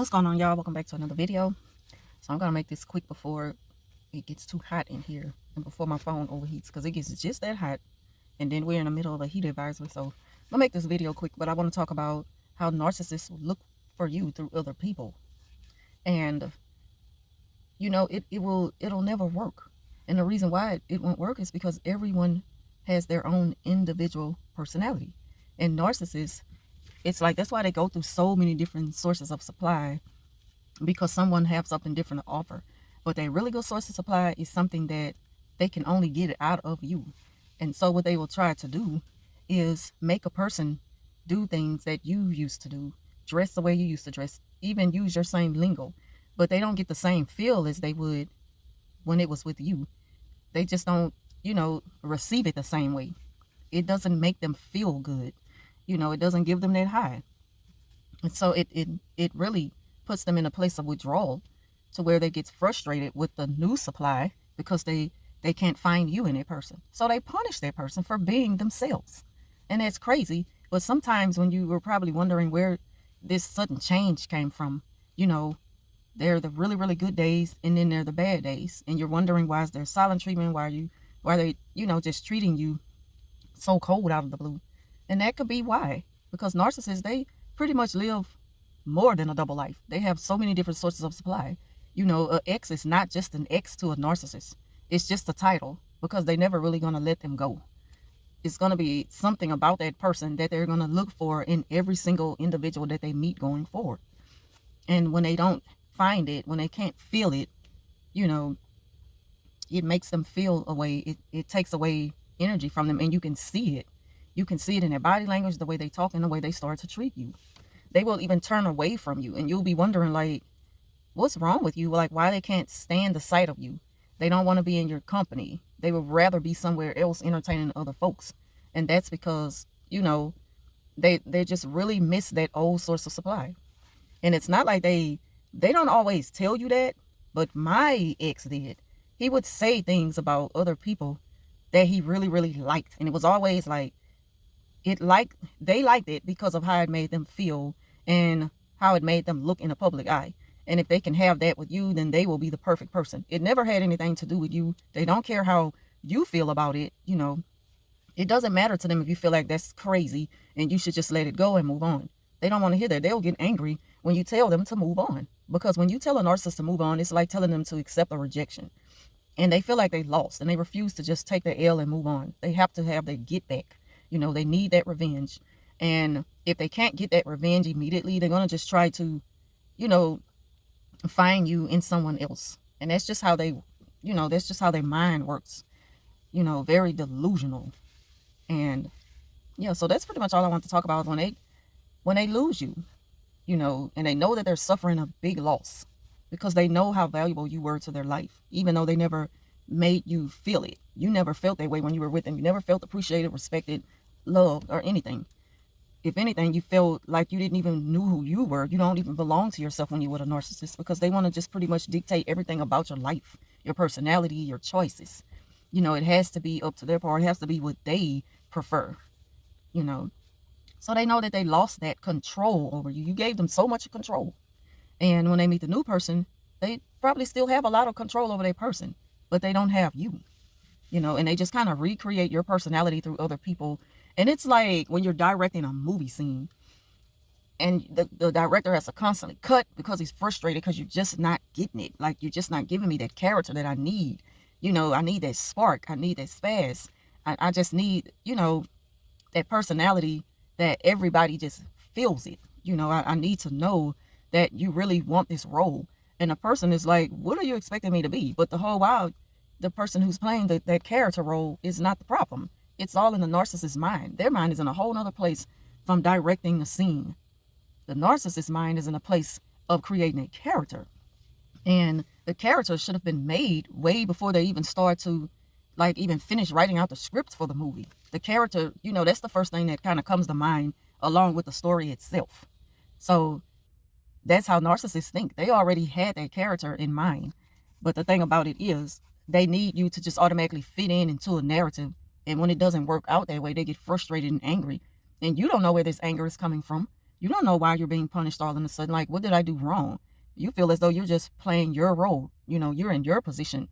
What's going on, y'all? Welcome back to another video. So I'm gonna make this quick before it gets too hot in here and before my phone overheats, because it gets just that hot, and then we're in the middle of a heat advisory. So I'm gonna make this video quick, but I want to talk about how narcissists will look for you through other people. And it'll never work. And the reason why it won't work is because everyone has their own individual personality. And narcissists, it's like that's why they go through so many different sources of supply, because someone has something different to offer. But their really good source of supply is something that they can only get out of you. And so what they will try to do is make a person do things that you used to do, dress the way you used to dress, even use your same lingo. But they don't get the same feel as they would when it was with you. They just don't, receive it the same way. It doesn't make them feel good. It doesn't give them that high. And so it really puts them in a place of withdrawal, to where they get frustrated with the new supply because they can't find you in that person. So they punish that person for being themselves. And that's crazy. But sometimes when you were probably wondering where this sudden change came from, they're the really, really good days, and then they're the bad days. And you're wondering why is there silent treatment, why they, just treating you so cold out of the blue. And that could be why. Because narcissists, they pretty much live more than a double life. They have so many different sources of supply. An ex is not just an ex to a narcissist. It's just a title, because they never really going to let them go. It's going to be something about that person that they're going to look for in every single individual that they meet going forward. And when they don't find it, when they can't feel it, it makes them feel away. It takes away energy from them, and you can see it. You can see it in their body language, the way they talk, and the way they start to treat you. They will even turn away from you, and you'll be wondering, like, what's wrong with you? Like, why they can't stand the sight of you. They don't want to be in your company. They would rather be somewhere else entertaining other folks. And that's because, they just really miss that old source of supply. And it's not like they don't always tell you that, but my ex did. He would say things about other people that he really, really liked. And it was always like, they liked it because of how it made them feel and how it made them look in the public eye. And if they can have that with you, then they will be the perfect person. It never had anything to do with you. They don't care how you feel about it. It doesn't matter to them if you feel like that's crazy and you should just let it go and move on. They don't want to hear that. They'll get angry when you tell them to move on. Because when you tell a narcissist to move on, it's like telling them to accept a rejection. And they feel like they lost, and they refuse to just take the L and move on. They have to have their get back. They need that revenge. And if they can't get that revenge immediately, they're going to just try to, find you in someone else. And that's just how that's just how their mind works. Very delusional. And yeah, so that's pretty much all I want to talk about. When they lose you, and they know that they're suffering a big loss, because they know how valuable you were to their life, even though they never made you feel it. You never felt that way when you were with them. You never felt appreciated, respected, loved, or anything. If anything, you felt like you didn't even know who you were. You don't even belong to yourself when you're with a narcissist, because they want to just pretty much dictate everything about your life, your personality, your choices. It has to be up to their part. It has to be what they prefer, So they know that they lost that control over you. You gave them so much control. And when they meet the new person, they probably still have a lot of control over their person, but they don't have you, and they just kind of recreate your personality through other people. And it's like when you're directing a movie scene and the director has to constantly cut because he's frustrated because you're just not getting it. Like, you're just not giving me that character that I need. I need that spark. I need that spaz. I just need, that personality that everybody just feels it. I need to know that you really want this role. And the person is like, what are you expecting me to be? But the whole while, the person who's playing that character role is not the problem. It's all in the narcissist's mind. Their mind is in a whole nother place from directing a scene. The narcissist's mind is in a place of creating a character. And the character should have been made way before they even start to, even finish writing out the script for the movie. The character, that's the first thing that kind of comes to mind along with the story itself. So that's how narcissists think. They already had that character in mind. But the thing about it is, they need you to just automatically fit into a narrative. And when it doesn't work out that way, they get frustrated and angry. And you don't know where this anger is coming from. You don't know why you're being punished all of a sudden. Like, what did I do wrong? You feel as though you're just playing your role. You're in your position,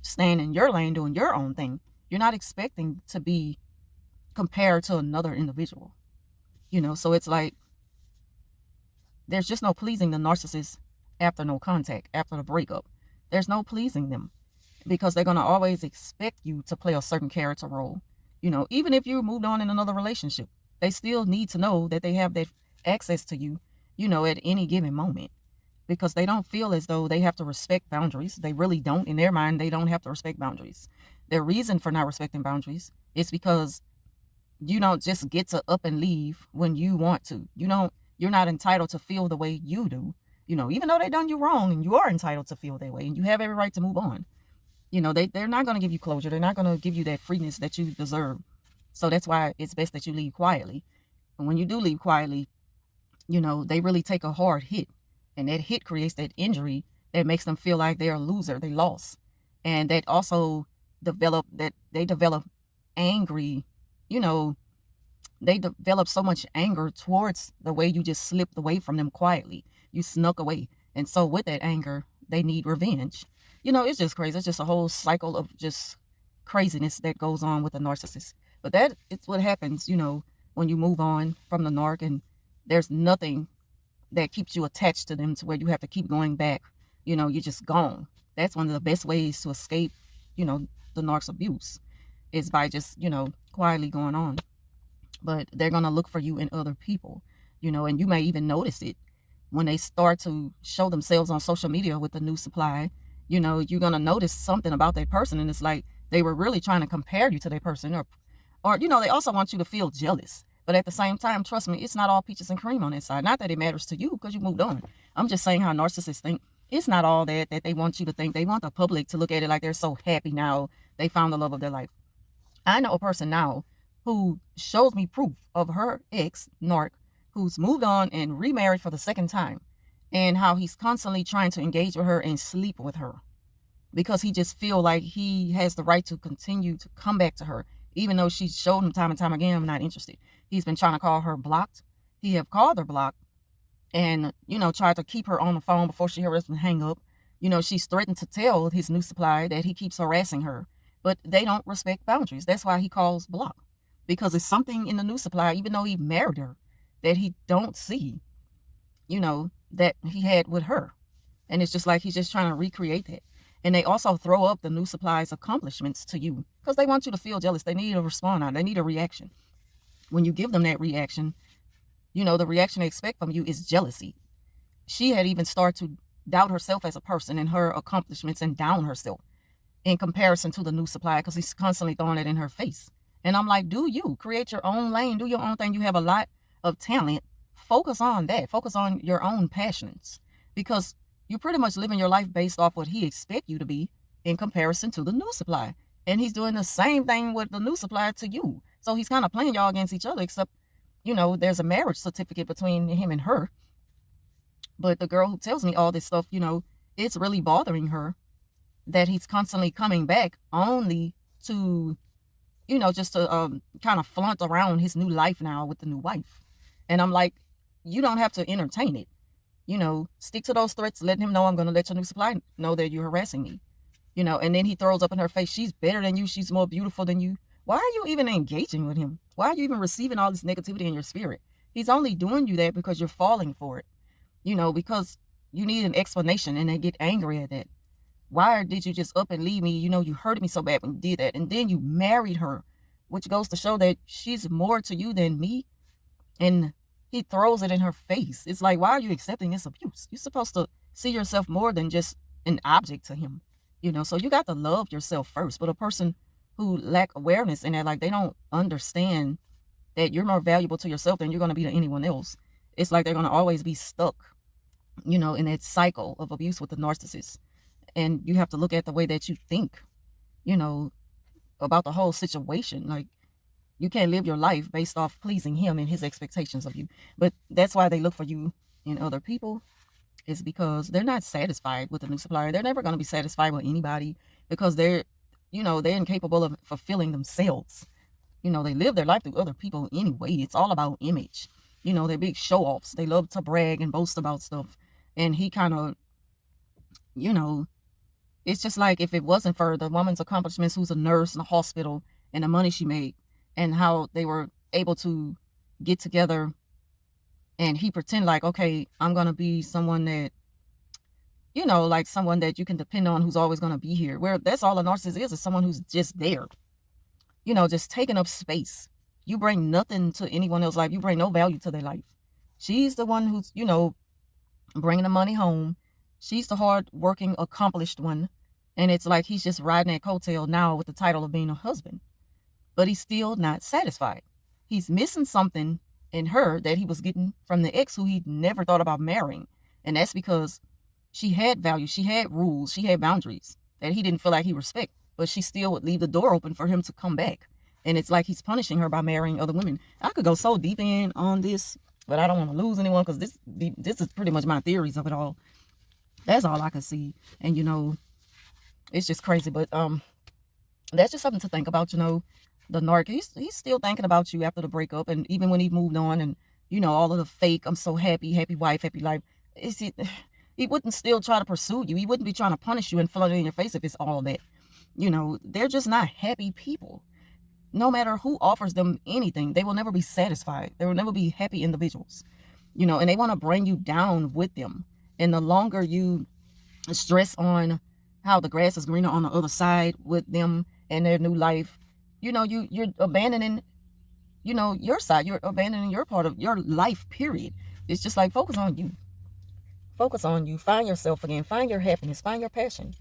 staying in your lane, doing your own thing. You're not expecting to be compared to another individual. So it's like there's just no pleasing the narcissist after no contact, after the breakup. There's no pleasing them because they're going to always expect you to play a certain character role. Even if you moved on in another relationship, they still need to know that they have that access to you, at any given moment, because they don't feel as though they have to respect boundaries. They really don't. In their mind, they don't have to respect boundaries. Their reason for not respecting boundaries is because you don't just get to up and leave when you want to. You're not entitled to feel the way you do. Even though they done you wrong, and you are entitled to feel that way, and you have every right to move on. They're not going to give you closure. They're not going to give you that freeness that you deserve. So that's why it's best that you leave quietly. And when you do leave quietly, they really take a hard hit. And that hit creates that injury that makes them feel like they're a loser, they lost. And that also they develop angry, they develop so much anger towards the way you just slipped away from them quietly. You snuck away. And so with that anger, they need revenge. It's just crazy. It's just a whole cycle of just craziness that goes on with a narcissist. But it's what happens, when you move on from the narc, and there's nothing that keeps you attached to them to where you have to keep going back. You're just gone. That's one of the best ways to escape, the narc's abuse, is by just, quietly going on. But they're going to look for you in other people, and you may even notice it when they start to show themselves on social media with the new supply. You're going to notice something about that person, and it's like they were really trying to compare you to that person, or they also want you to feel jealous. But at the same time, trust me, it's not all peaches and cream on that side. Not that it matters to you because you moved on. I'm just saying how narcissists think. It's not all that they want you to think. They want the public to look at it like they're so happy now they found the love of their life. I know a person now who shows me proof of her ex, narc, who's moved on and remarried for the second time, and how he's constantly trying to engage with her and sleep with her because he just feel like he has the right to continue to come back to her, even though she showed him time and time again, I'm not interested. He's been trying to call her blocked. He have called her blocked and, tried to keep her on the phone before she hurries and hang up. She's threatened to tell his new supply that he keeps harassing her, but they don't respect boundaries. That's why he calls block, because it's something in the new supply, even though he married her, that he don't see, that he had with her. And it's just like he's just trying to recreate that. And they also throw up the new supply's accomplishments to you because they want you to feel jealous. They need a response on it. They need a reaction. When you give them that reaction, the reaction they expect from you is jealousy. She had even started to doubt herself as a person and her accomplishments and down herself in comparison to the new supply because he's constantly throwing it in her face. And I'm like, do you create your own lane, do your own thing. You have a lot of talent. Focus on that. Focus on your own passions, because you're pretty much living your life based off what he expects you to be in comparison to the new supply. And he's doing the same thing with the new supply to you. So he's kind of playing y'all against each other, except, there's a marriage certificate between him and her. But the girl who tells me all this stuff, it's really bothering her that he's constantly coming back only to, just to kind of flaunt around his new life now with the new wife. And I'm like, you don't have to entertain it. Stick to those threats, letting him know I'm going to let your new supply know that you're harassing me. And then he throws up in her face, she's better than you, she's more beautiful than you. Why are you even engaging with him? Why are you even receiving all this negativity in your spirit? He's only doing you that because you're falling for it, because you need an explanation, and they get angry at that. Why did you just up and leave me? You hurted me so bad when you did that. And then you married her, which goes to show that she's more to you than me. And he throws it in her face. It's like, why are you accepting this abuse? You're supposed to see yourself more than just an object to him. So you got to love yourself first. But a person who lack awareness in that, like, they don't understand that you're more valuable to yourself than you're going to be to anyone else. It's like they're going to always be stuck, in that cycle of abuse with the narcissist. And you have to look at the way that you think, about the whole situation. Like, you can't live your life based off pleasing him and his expectations of you. But that's why they look for you in other people, is because they're not satisfied with the new supplier. They're never going to be satisfied with anybody because they're incapable of fulfilling themselves. They live their life through other people anyway. It's all about image. You know, they're big show-offs. They love to brag and boast about stuff. And he kind of, you know, it's just like if it wasn't for the woman's accomplishments, who's a nurse in a hospital, and the money she made, and how they were able to get together, and he pretend like, okay, I'm gonna be someone that, you know, like someone that you can depend on, who's always gonna be here. Where that's all a narcissist is someone who's just there, you know, just taking up space. You bring nothing to anyone else's life. You bring no value to their life. She's the one who's, you know, bringing the money home. She's the hard-working, accomplished one. And it's like he's just riding that coattail now with the title of being a husband. But he's still not satisfied. He's missing something in her that he was getting from the ex who he never thought about marrying. And that's because she had values, she had rules, she had boundaries that he didn't feel like he respected. But she still would leave the door open for him to come back. And it's like he's punishing her by marrying other women. I could go so deep in on this, but I don't want to lose anyone because this is pretty much my theories of it all. That's all I can see. And, you know, it's just crazy. But that's just something to think about, you know. The narc, he's still thinking about you after the breakup. And even when he moved on and, you know, all of the fake, I'm so happy, happy wife, happy life. He wouldn't still try to pursue you. He wouldn't be trying to punish you and flood it in your face if it's all that. You know, they're just not happy people. No matter who offers them anything, they will never be satisfied. They will never be happy individuals, you know, and they want to bring you down with them. And the longer you stress on how the grass is greener on the other side with them and their new life, you know, you're abandoning, you know, your side. You're abandoning your part of your life, period. It's just like, focus on you. Focus on you. Find yourself again. Find your happiness. Find your passion.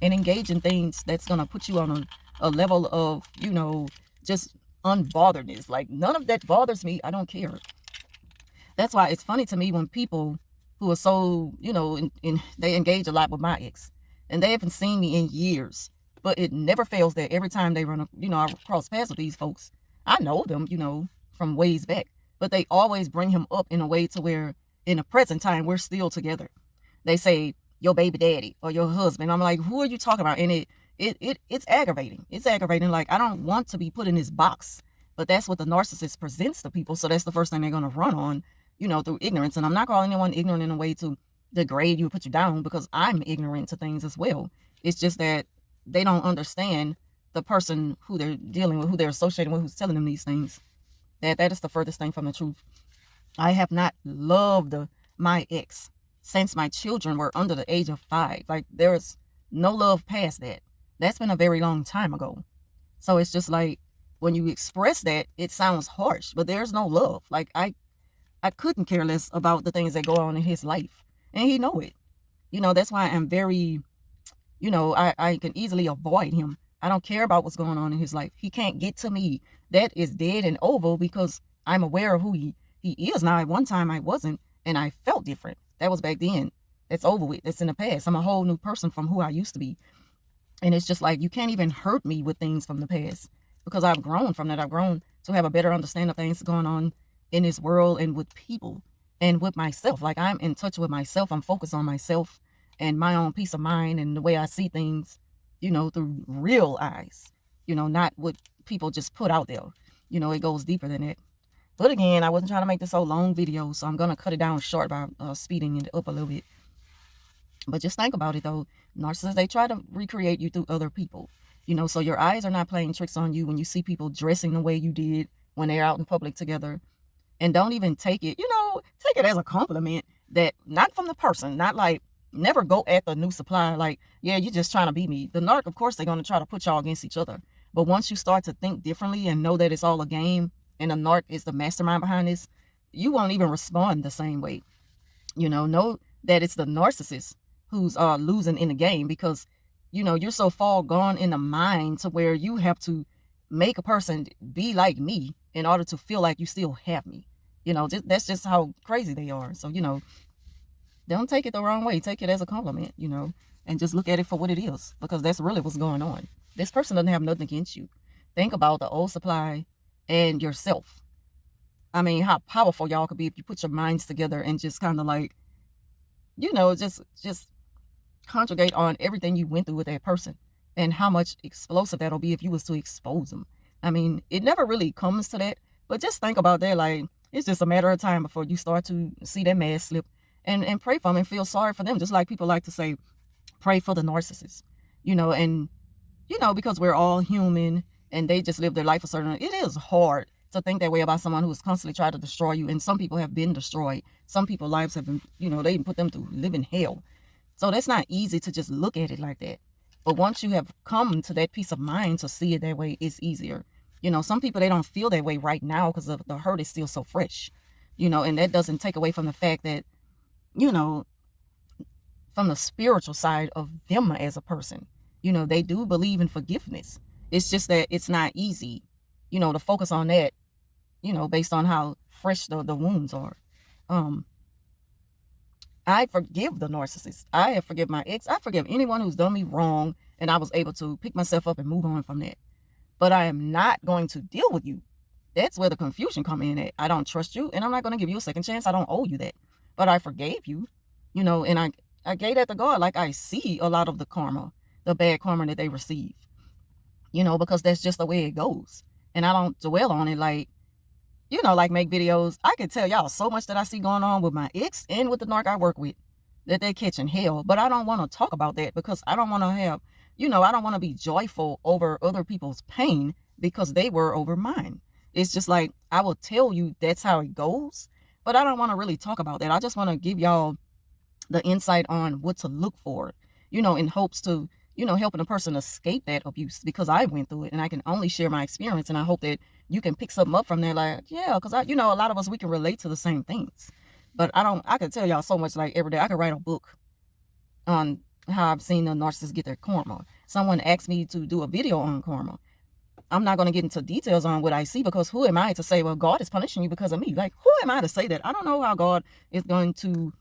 And engage in things that's going to put you on a level of, you know, just unbotheredness. Like, none of that bothers me. I don't care. That's why it's funny to me when people who are so, you know, they engage a lot with my ex, and they haven't seen me in years, but it never fails that every time they run, you know, I cross paths with these folks, I know them, you know, from ways back, but they always bring him up in a way to where in the present time, we're still together. They say, your baby daddy or your husband. I'm like, who are you talking about? And it's aggravating. It's aggravating. Like, I don't want to be put in this box, but that's what the narcissist presents to people. So that's the first thing they're going to run on, you know, through ignorance. And I'm not calling anyone ignorant in a way to degrade you, put you down, because I'm ignorant to things as well. It's just that they don't understand the person who they're dealing with, who they're associating with, who's telling them these things. That is the furthest thing from the truth. I have not loved my ex since my children were under the age of 5. Like, there's no love past that. That's been a very long time ago. So it's just like, when you express that, it sounds harsh, but there's no love. Like, I couldn't care less about the things that go on in his life. And he know it. You know, that's why I'm very, you know, I can easily avoid him. I don't care about what's going on in his life. He can't get to me. That is dead and over, because I'm aware of who he is now. At one time I wasn't, and I felt different. That was back then. That's over with. That's in the past. I'm a whole new person from who I used to be. And it's just like, you can't even hurt me with things from the past, because I've grown from that. I've grown to have a better understanding of things going on in this world and with people and with myself. Like, I'm in touch with myself. I'm focused on myself and my own peace of mind and the way I see things, you know, through real eyes, you know, not what people just put out there. You know, it goes deeper than that. But again, I wasn't trying to make this so long video, so I'm going to cut it down short by speeding it up a little bit. But just think about it, though. Narcissists, they try to recreate you through other people. You know, so your eyes are not playing tricks on you when you see people dressing the way you did when they're out in public together. And don't even take it, you know, take it as a compliment, that not from the person, not like, never go at the new supply like, yeah, you're just trying to beat me. The narc, of course, they're going to try to put y'all against each other. But once you start to think differently and know that it's all a game and the narc is the mastermind behind this, you won't even respond the same way. You know that it's the narcissist who's losing in the game, because, you know, you're so far gone in the mind to where you have to make a person be like me in order to feel like you still have me. You know, that's just how crazy they are. So, you know, don't take it the wrong way. Take it as a compliment, you know, and just look at it for what it is, because that's really what's going on. This person doesn't have nothing against you. Think about the old supply and yourself. I mean, how powerful y'all could be if you put your minds together and just kind of like, you know, just conjugate on everything you went through with that person, and how much explosive that'll be if you was to expose them. I mean, it never really comes to that, but just think about that. Like, It's just a matter of time before you start to see that mask slip, and pray for them and feel sorry for them. Just like people like to say, pray for the narcissists, and because we're all human and they just live their life a certain way. It is hard to think that way about someone who is constantly trying to destroy you. And some people have been destroyed. Some people's lives have been, they put them through living hell. So that's not easy to just look at it like that. But once you have come to that peace of mind to see it that way, it's easier. Some people, they don't feel that way right now because the hurt is still so fresh, and that doesn't take away from the fact that, from the spiritual side of them as a person, they do believe in forgiveness. It's just that it's not easy, to focus on that, based on how fresh the wounds are. I forgive the narcissist. I have forgiven my ex. I forgive anyone who's done me wrong, and I was able to pick myself up and move on from that. But I am not going to deal with you. That's where the confusion come in at. I don't trust you, and I'm not going to give you a second chance. I don't owe you that. But I forgave you, and I gave that to God. Like, I see a lot of the karma, the bad karma that they receive, because that's just the way it goes. And I don't dwell on it like make videos. I can tell y'all so much that I see going on with my ex and with the narc I work with, that they're catching hell. But I don't want to talk about that because I don't want to have, I don't want to be joyful over other people's pain because they were over mine. It's just like, I will tell you that's how it goes, but I don't want to really talk about that. I just want to give y'all the insight on what to look for, in hopes to, helping a person escape that abuse, because I went through it and I can only share my experience. And I hope that you can pick something up from there. Like, yeah, because a lot of us, we can relate to the same things. But I could tell y'all so much, like every day. I could write a book on how I've seen the narcissists get their karma. Someone asked me to do a video on karma. I'm not going to get into details on what I see, because who am I to say, well, God is punishing you because of me? Like, who am I to say that? I don't know how God is going to,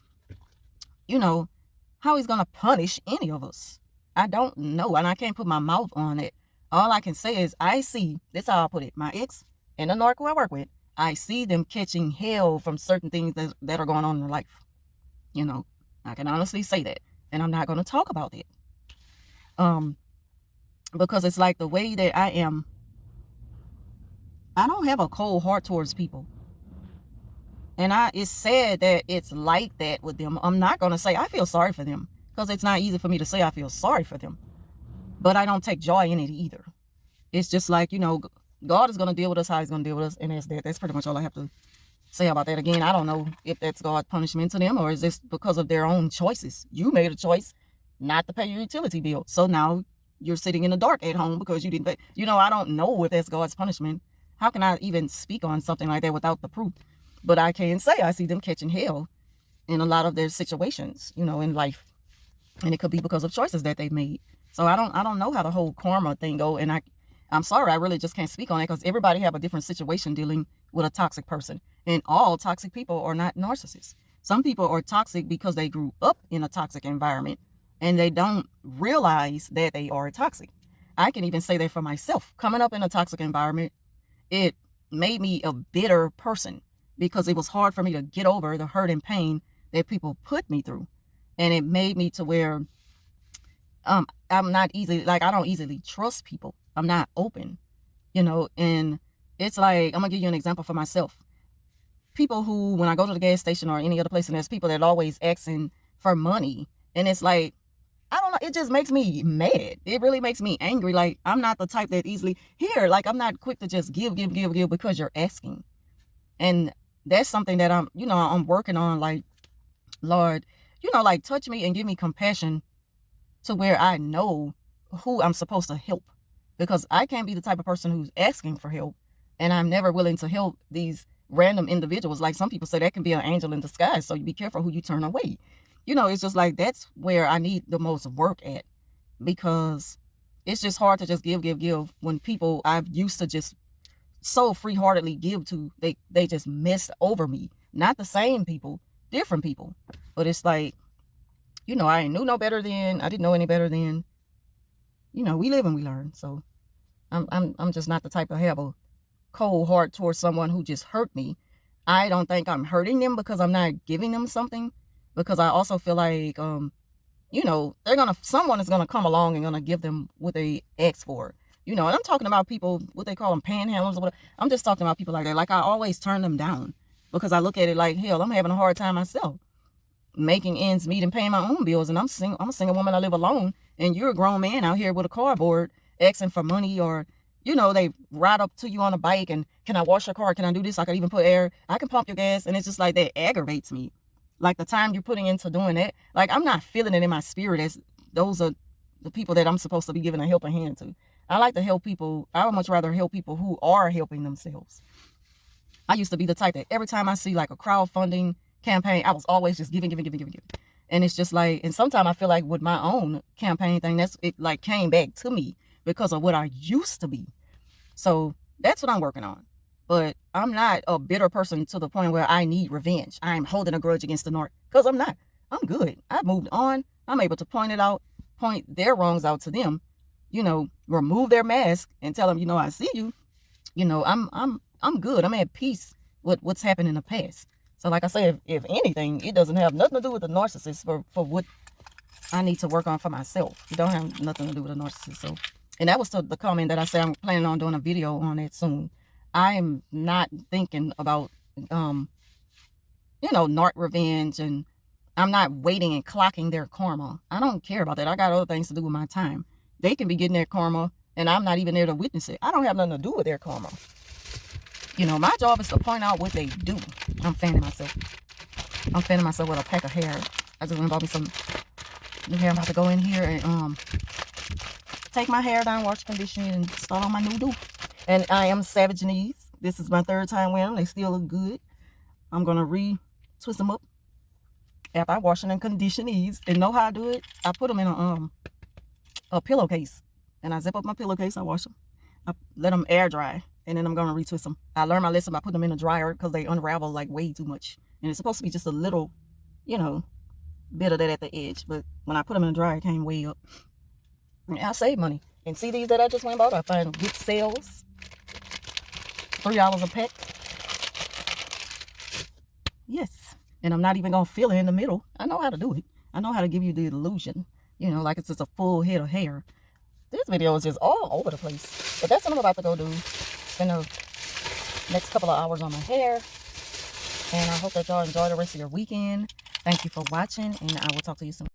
how he's going to punish any of us. I don't know, and I can't put my mouth on it. All I can say is I see, that's how I put it, my ex and the narc who I work with, I see them catching hell from certain things that are going on in their life. I can honestly say that, and I'm not going to talk about it. Because it's like the way that I am, I don't have a cold heart towards people. And it's sad that it's like that with them. I'm not going to say I feel sorry for them, because it's not easy for me to say I feel sorry for them. But I don't take joy in it either. It's just like, God is going to deal with us how he's going to deal with us. And that's pretty much all I have to say about that. Again, I don't know if that's God's punishment to them, or is this because of their own choices. You made a choice not to pay your utility bill. So now you're sitting in the dark at home because you didn't pay. I don't know if that's God's punishment. How can I even speak on something like that without the proof? But I can say I see them catching hell in a lot of their situations, in life. And it could be because of choices that they've made. So I don't know how the whole karma thing go. And I'm sorry, I really just can't speak on it, because everybody have a different situation dealing with a toxic person. And all toxic people are not narcissists. Some people are toxic because they grew up in a toxic environment and they don't realize that they are toxic. I can even say that for myself. Coming up in a toxic environment, it made me a bitter person, because it was hard for me to get over the hurt and pain that people put me through. And it made me to where I'm not easily, like, I don't easily trust people. I'm not open, and it's like, I'm gonna give you an example for myself. People who, when I go to the gas station or any other place, and there's people that are always asking for money, and it's like, I don't know, it just makes me mad. It really makes me angry. Like, I'm not the type that easily, I'm not quick to just give because you're asking. And that's something that I'm working on. Like, Lord, like, touch me and give me compassion to where I know who I'm supposed to help, because I can't be the type of person who's asking for help and I'm never willing to help these random individuals. Like, some people say that can be an angel in disguise, so you be careful who you turn away. It's just like, that's where I need the most work at, because it's just hard to just give when people I've used to just so free-heartedly give to, they just mess over me. Not the same people, different people. But it's like, I ain't knew no better then. I didn't know any better then. We live and we learn. So I'm just not the type to have a cold heart towards someone who just hurt me. I don't think I'm hurting them because I'm not giving them something, because I also feel like, someone is gonna come along and gonna give them what they ask for. And I'm talking about people, what they call them, panhandlers or whatever. I'm just talking about people like that. Like, I always turn them down. because I look at it like, hell, I'm having a hard time myself making ends meet and paying my own bills. And I'm a single woman. I live alone. And you're a grown man out here with a cardboard asking for money, or, you know, they ride up to you on a bike and, can I wash your car? Can I do this? I can even put air. I can pump your gas. And it's just like, that aggravates me. Like the time you're putting into doing that, like I'm not feeling it in my spirit as those are the people that I'm supposed to be giving a helping hand to. I like to help people. I would much rather help people who are helping themselves. I used to be the type that every time I see like a crowdfunding campaign, I was always just giving. And it's just like, and sometimes I feel like with my own campaign thing, it like came back to me because of what I used to be. So that's what I'm working on. But I'm not a bitter person to the point where I need revenge. I'm holding a grudge against the North, because I'm not. I'm good. I've moved on. I'm able to point their wrongs out to them, you know, remove their mask and tell them, you know, I see you. You know, I'm good. I'm at peace with what's happened in the past. So like I say, if anything, it doesn't have nothing to do with the narcissist for what I need to work on for myself. It don't have nothing to do with the narcissist. So, and that was the comment that I said I'm planning on doing a video on it soon. I am not thinking about, you know, narc revenge, and I'm not waiting and clocking their karma. I don't care about that. I got other things to do with my time. They can be getting their karma, and I'm not even there to witness it. I don't have nothing to do with their karma. You know, my job is to point out what they do. I'm fanning myself. I'm fanning myself with a pack of hair. I just went and bought me some new hair. I'm about to go in here and take my hair down, wash, condition it, and start on my new do. And I am Savage Knees. This is my 3rd time wearing them. They still look good. I'm going to re-twist them up after I wash them and condition these. And know how I do it? I put them in a pillowcase. And I zip up my pillowcase. I wash them. I let them air dry. And then I'm going to retwist them. I learned my lesson by putting them in a dryer because they unravel like way too much. And it's supposed to be just a little, you know, bit of that at the edge. But when I put them in a dryer, it came way up. And I save money. And see these that I just went and bought? I find good sales. $3 a pack. Yes. And I'm not even going to fill it in the middle. I know how to do it. I know how to give you the illusion. You know, like it's just a full head of hair. This video is just all over the place. But that's what I'm about to go do. Spend the next couple of hours on my hair. And I hope that y'all enjoy the rest of your weekend. Thank you for watching, and I will talk to you soon.